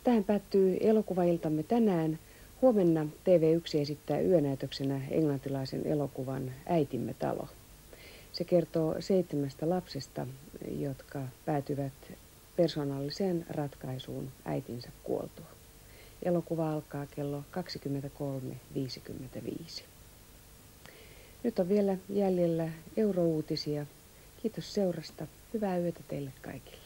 Tähän päättyy elokuvailtamme tänään. Huomenna TV1 esittää yönäytöksenä englantilaisen elokuvan Äitimme talo. Se kertoo 7 lapsesta, jotka päätyvät persoonalliseen ratkaisuun äitinsä kuoltua. Elokuva alkaa kello 23.55. Nyt on vielä jäljellä Eurouutisia. Kiitos seurasta. Hyvää yötä teille kaikille.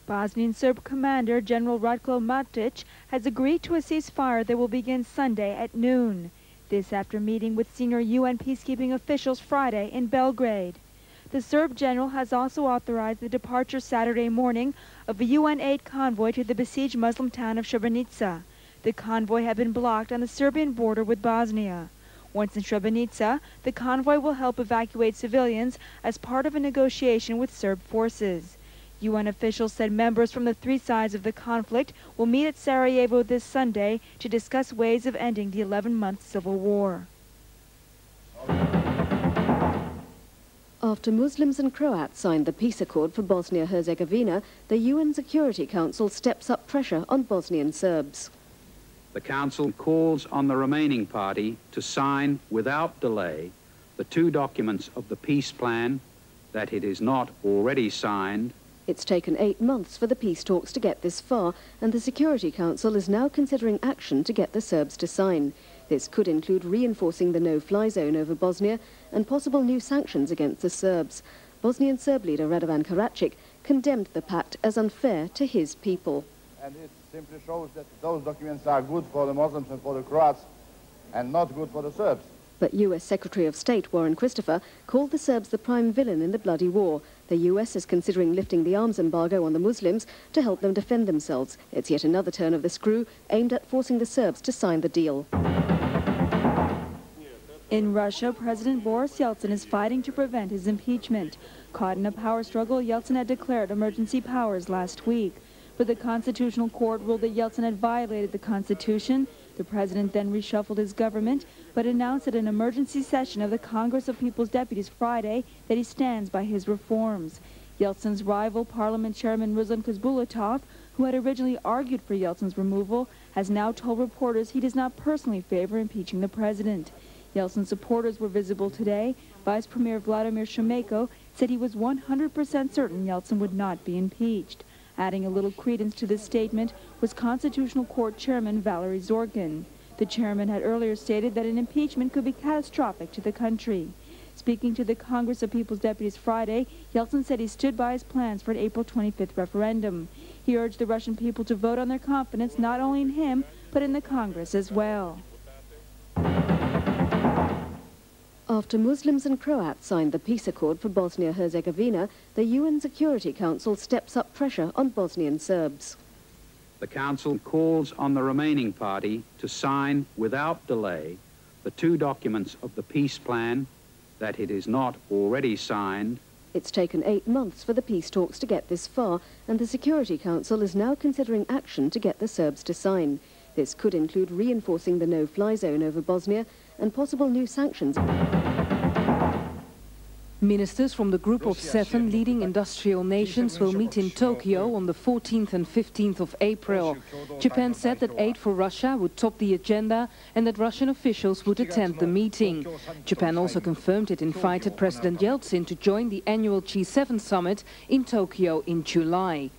Bosnian Serb commander General Ratko Mladic has agreed to a ceasefire that will begin Sunday at noon. This after meeting with senior UN peacekeeping officials Friday in Belgrade. The Serb general has also authorized the departure Saturday morning of a UN aid convoy to the besieged Muslim town of Srebrenica. The convoy had been blocked on the Serbian border with Bosnia. Once in Srebrenica, the convoy will help evacuate civilians as part of a negotiation with Serb forces. UN officials said members from the 3 sides of the conflict will meet at Sarajevo this Sunday to discuss ways of ending the 11-month civil war. After Muslims and Croats signed the peace accord for Bosnia-Herzegovina, the UN Security Council steps up pressure on Bosnian Serbs. The Council calls on the remaining party to sign without delay the 2 documents of the peace plan, that it is not already signed. It's taken 8 months for the peace talks to get this far, and the Security Council is now considering action to get the Serbs to sign. This could include reinforcing the no-fly zone over Bosnia and possible new sanctions against the Serbs. Bosnian Serb leader Radovan Karadzic condemned the pact as unfair to his people. And it simply shows that those documents are good for the Muslims and for the Croats and not good for the Serbs. But US Secretary of State Warren Christopher called the Serbs the prime villain in the bloody war. The US is considering lifting the arms embargo on the Muslims to help them defend themselves. It's yet another turn of the screw aimed at forcing the Serbs to sign the deal. In Russia, President Boris Yeltsin is fighting to prevent his impeachment. Caught in a power struggle, Yeltsin had declared emergency powers last week. But the Constitutional Court ruled that Yeltsin had violated the Constitution. The president then reshuffled his government, but announced at an emergency session of the Congress of People's Deputies Friday that he stands by his reforms. Yeltsin's rival, Parliament Chairman Ruslan Khasbulatov, who had originally argued for Yeltsin's removal, has now told reporters he does not personally favor impeaching the president. Yeltsin's supporters were visible today. Vice Premier Vladimir Shemeko said he was 100% certain Yeltsin would not be impeached. Adding a little credence to this statement was Constitutional Court Chairman Valery Zorkin. The chairman had earlier stated that an impeachment could be catastrophic to the country. Speaking to the Congress of People's Deputies Friday, Yeltsin said he stood by his plans for an April 25th referendum. He urged the Russian people to vote on their confidence not only in him, but in the Congress as well. After Muslims and Croats signed the peace accord for Bosnia-Herzegovina, the UN Security Council steps up pressure on Bosnian Serbs. The Council calls on the remaining party to sign without delay the 2 documents of the peace plan, that it is not already signed. It's taken 8 months for the peace talks to get this far, and the Security Council is now considering action to get the Serbs to sign. This could include reinforcing the no-fly zone over Bosnia and possible new sanctions. Ministers from the group of 7 leading industrial nations will meet in Tokyo on the 14th and 15th of April. Japan said that aid for Russia would top the agenda and that Russian officials would attend the meeting. Japan also confirmed it invited President Yeltsin to join the annual G7 summit in Tokyo in July.